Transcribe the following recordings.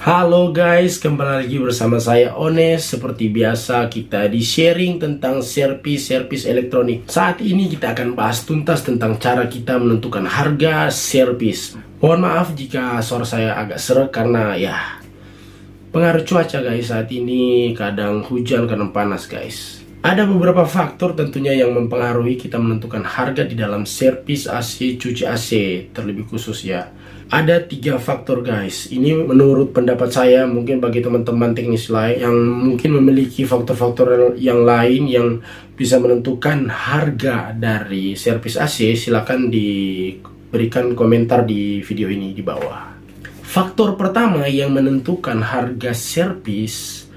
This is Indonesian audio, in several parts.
Halo guys, kembali lagi bersama saya Ones. Seperti biasa kita di sharing tentang servis elektronik. Saat ini kita akan bahas tuntas tentang cara kita menentukan harga servis. Mohon maaf jika suara saya agak serak karena pengaruh cuaca guys. Saat ini kadang hujan, kadang panas guys. Ada beberapa faktor tentunya yang mempengaruhi kita menentukan harga di dalam servis AC, cuci AC terlebih khusus ya. Ada 3 faktor guys. Ini menurut pendapat saya, mungkin bagi teman-teman teknis lain yang mungkin memiliki faktor-faktor yang lain yang bisa menentukan harga dari servis AC, silakan diberikan komentar di video ini di bawah. Faktor pertama yang menentukan harga servis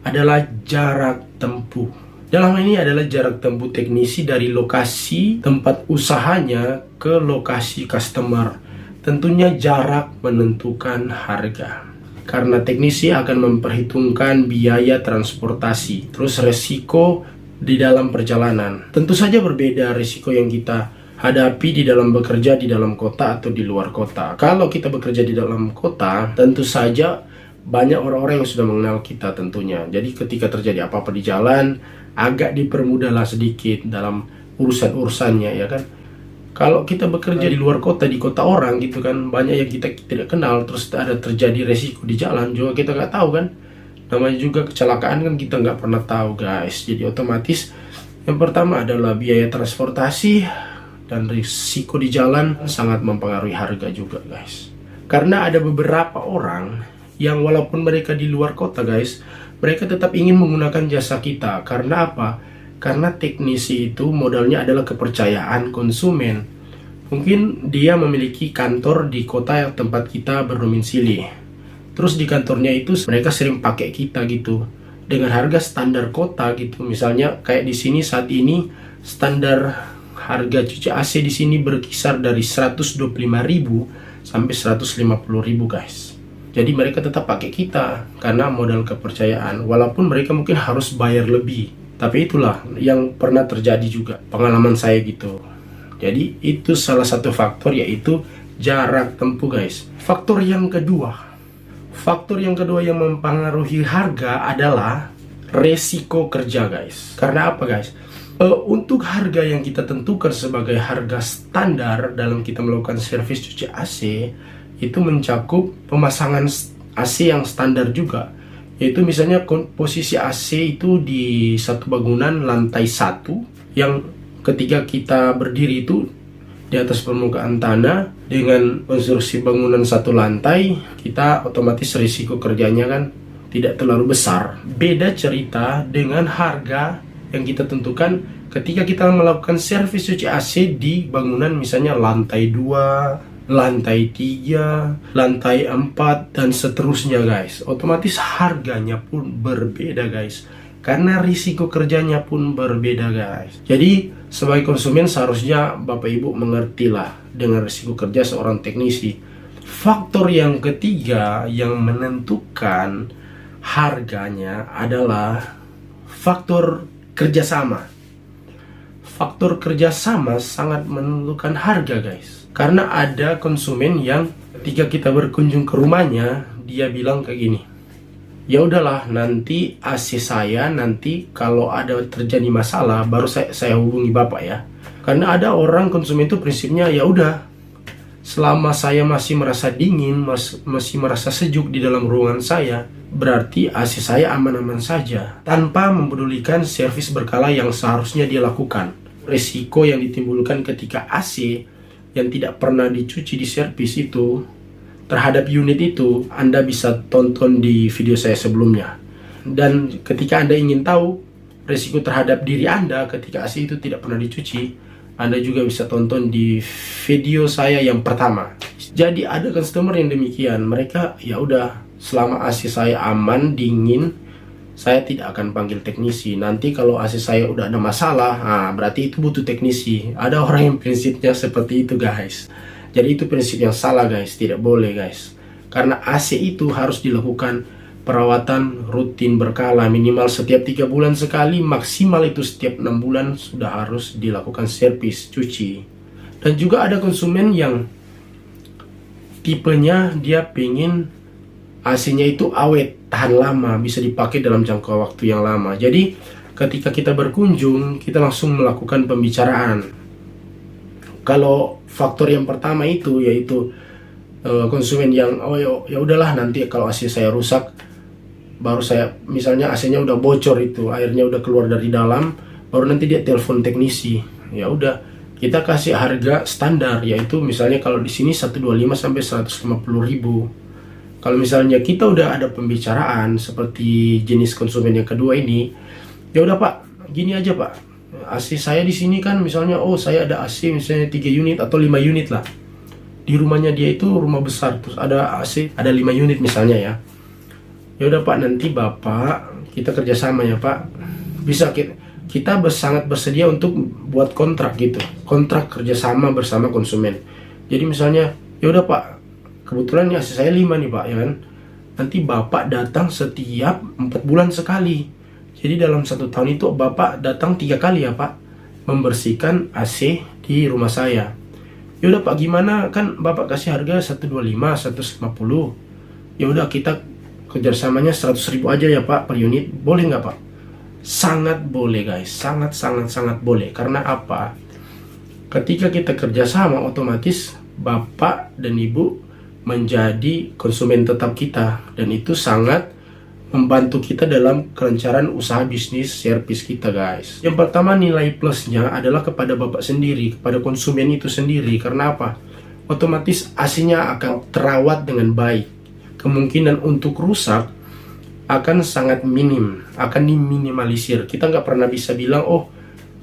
adalah jarak tempuh. Dalam hal ini adalah jarak tempuh teknisi dari lokasi tempat usahanya ke lokasi customer. Tentunya jarak menentukan harga. Karena teknisi akan memperhitungkan biaya transportasi, terus resiko di dalam perjalanan. Tentu saja berbeda resiko yang kita hadapi di dalam bekerja di dalam kota atau di luar kota. Kalau kita bekerja di dalam kota, tentu saja banyak orang-orang yang sudah mengenal kita tentunya. Jadi ketika terjadi apa-apa di jalan, agak dipermudahlah sedikit dalam urusan-urusannya ya kan. Kalau kita bekerja di luar kota, di kota orang gitu kan, banyak yang kita tidak kenal, terus ada terjadi resiko di jalan juga kita nggak tahu kan. Namanya juga kecelakaan kan kita nggak pernah tahu guys. Jadi otomatis yang pertama adalah biaya transportasi dan risiko di jalan sangat mempengaruhi harga juga guys. Karena ada beberapa orang yang walaupun mereka di luar kota guys, mereka tetap ingin menggunakan jasa kita. Karena apa? Karena teknisi itu modalnya adalah kepercayaan konsumen. Mungkin dia memiliki kantor di kota yang tempat kita berdomisili. Terus di kantornya itu mereka sering pakai kita gitu dengan harga standar kota gitu. Misalnya kayak di sini saat ini standar harga cuci AC di sini berkisar dari 125.000 sampai 150.000 guys. Jadi mereka tetap pakai kita karena modal kepercayaan. Walaupun mereka mungkin harus bayar lebih. Tapi itulah yang pernah terjadi juga, pengalaman saya gitu. Jadi itu salah satu faktor, yaitu jarak tempuh guys. Faktor yang kedua yang mempengaruhi harga adalah resiko kerja guys. Karena apa guys? Untuk harga yang kita tentukan sebagai harga standar dalam kita melakukan servis cuci AC, itu mencakup pemasangan AC yang standar juga. Yaitu misalnya posisi AC itu di satu bangunan lantai 1, yang ketika kita berdiri itu di atas permukaan tanah dengan konstruksi bangunan satu lantai, kita otomatis risiko kerjanya kan tidak terlalu besar. Beda cerita dengan harga yang kita tentukan ketika kita melakukan servis cuci AC di bangunan misalnya lantai 2, lantai 3, lantai 4, dan seterusnya guys. Otomatis harganya pun berbeda guys, karena risiko kerjanya pun berbeda guys. Jadi sebagai konsumen seharusnya Bapak Ibu mengertilah dengan risiko kerja seorang teknisi. Faktor yang ketiga yang menentukan harganya adalah faktor kerjasama. Faktor kerjasama sangat menentukan harga guys. Karena ada konsumen yang ketika kita berkunjung ke rumahnya, dia bilang kayak gini, ya udahlah nanti AC saya nanti kalau ada terjadi masalah baru saya hubungi Bapak ya. Karena ada orang konsumen itu prinsipnya ya udah, selama saya masih merasa dingin, masih merasa sejuk di dalam ruangan saya, berarti AC saya aman-aman saja, tanpa mempedulikan servis berkala yang seharusnya dia lakukan. Resiko yang ditimbulkan ketika AC yang tidak pernah dicuci di servis itu terhadap unit itu, Anda bisa tonton di video saya sebelumnya. Dan ketika Anda ingin tahu resiko terhadap diri Anda ketika AC itu tidak pernah dicuci, Anda juga bisa tonton di video saya yang pertama. Jadi ada customer yang demikian, mereka ya udah, selama AC saya aman, dingin, saya tidak akan panggil teknisi. Nanti kalau AC saya udah ada masalah, berarti itu butuh teknisi. Ada orang yang prinsipnya seperti itu guys. Jadi itu prinsip yang salah guys, tidak boleh guys. Karena AC itu harus dilakukan perawatan rutin berkala, minimal setiap 3 bulan sekali, maksimal itu setiap 6 bulan sudah harus dilakukan servis cuci. Dan juga ada konsumen yang tipenya dia pengen AC-nya itu awet, tahan lama, bisa dipakai dalam jangka waktu yang lama. Jadi ketika kita berkunjung, kita langsung melakukan pembicaraan. Kalau faktor yang pertama itu yaitu konsumen yang ya udahlah, nanti kalau AC saya rusak, baru saya, misalnya AC-nya udah bocor, itu airnya udah keluar dari dalam, baru nanti dia telepon teknisi. Ya udah, kita kasih harga standar, yaitu misalnya kalau di sini 125 sampai 150.000. Kalau misalnya kita udah ada pembicaraan seperti jenis konsumen yang kedua ini, ya udah Pak, gini aja Pak, AC saya di sini kan misalnya, saya ada AC misalnya 3 unit atau 5 unit lah. Di rumahnya dia itu rumah besar, terus ada AC, ada 5 unit misalnya ya. Ya udah Pak, nanti Bapak kita kerjasama ya Pak. Bisa kita sangat bersedia untuk buat kontrak gitu, kontrak kerjasama bersama konsumen. Jadi misalnya, ya udah Pak, kebetulan nih AC saya 5 nih Pak, ya kan. Nanti Bapak datang setiap 4 bulan sekali. Jadi dalam 1 tahun itu Bapak datang 3 kali ya Pak, membersihkan AC di rumah saya. Ya udah Pak, gimana, kan Bapak kasih harga 125, 150. Ya udah, kita kerjasamanya 100.000 aja ya Pak per unit. Boleh nggak Pak? Sangat boleh guys, sangat boleh. Karena apa? Ketika kita kerjasama, otomatis Bapak dan Ibu menjadi konsumen tetap kita, dan itu sangat membantu kita dalam kelancaran usaha bisnis servis kita guys. Yang pertama, nilai plusnya adalah kepada Bapak sendiri, kepada konsumen itu sendiri. Karena apa? Otomatis AC-nya akan terawat dengan baik. Kemungkinan untuk rusak akan sangat minim, akan diminimalisir. Kita nggak pernah bisa bilang,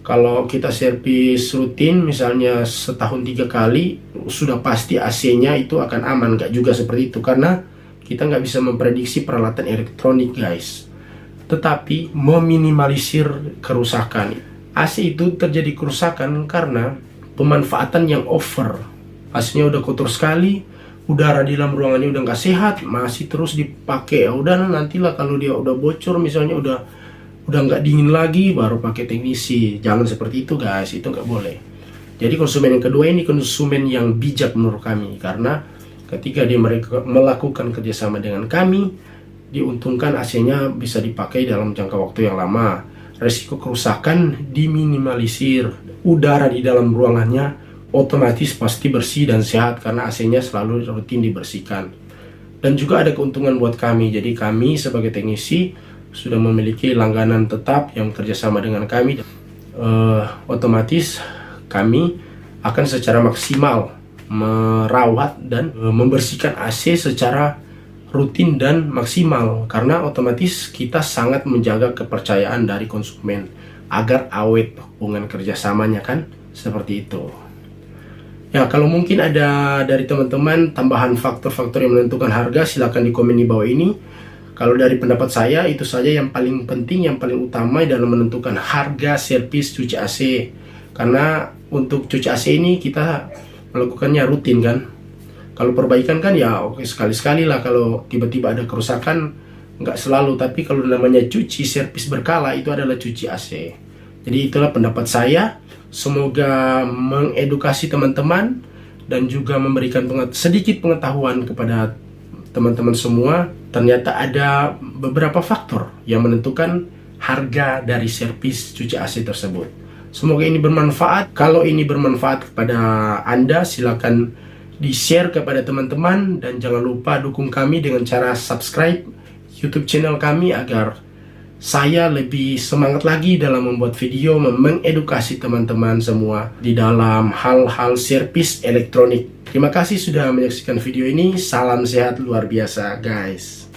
kalau kita servis rutin misalnya setahun 3 kali, sudah pasti AC-nya itu akan aman. Nggak juga seperti itu, karena kita nggak bisa memprediksi peralatan elektronik guys. Tetapi meminimalisir kerusakan. AC itu terjadi kerusakan karena pemanfaatan yang over. AC-nya udah kotor sekali, udara di dalam ruangannya udah nggak sehat, masih terus dipakai. Ya udah, nantilah kalau dia udah bocor misalnya, udah nggak dingin lagi, baru pakai teknisi. Jangan seperti itu guys, itu nggak boleh. Jadi konsumen yang kedua ini konsumen yang bijak menurut kami, karena ketika mereka melakukan kerjasama dengan kami, diuntungkan AC-nya bisa dipakai dalam jangka waktu yang lama, resiko kerusakan diminimalisir, udara di dalam ruangannya otomatis pasti bersih dan sehat karena AC-nya selalu rutin dibersihkan. Dan juga ada keuntungan buat kami, jadi kami sebagai teknisi sudah memiliki langganan tetap yang kerjasama dengan kami. Otomatis kami akan secara maksimal merawat dan membersihkan AC secara rutin dan maksimal, karena otomatis kita sangat menjaga kepercayaan dari konsumen agar awet hubungan kerjasamanya, kan seperti itu. Ya, kalau mungkin ada dari teman-teman tambahan faktor-faktor yang menentukan harga, silahkan di komen di bawah ini. Kalau dari pendapat saya, itu saja yang paling penting, yang paling utama dalam menentukan harga servis cuci AC. Karena untuk cuci AC ini kita melakukannya rutin kan. Kalau perbaikan kan ya oke, sekali-sekali lah. Kalau tiba-tiba ada kerusakan, nggak selalu. Tapi kalau namanya cuci servis berkala, itu adalah cuci AC. Jadi itulah pendapat saya. Semoga mengedukasi teman-teman dan juga memberikan sedikit pengetahuan kepada teman-teman semua. Ternyata ada beberapa faktor yang menentukan harga dari servis cuci AC tersebut. Semoga ini bermanfaat. Kalau ini bermanfaat kepada Anda, silakan di-share kepada teman-teman, dan jangan lupa dukung kami dengan cara subscribe YouTube channel kami agar saya lebih semangat lagi dalam membuat video mengedukasi teman-teman semua di dalam hal-hal servis elektronik. Terima kasih sudah menyaksikan video ini. Salam sehat luar biasa guys.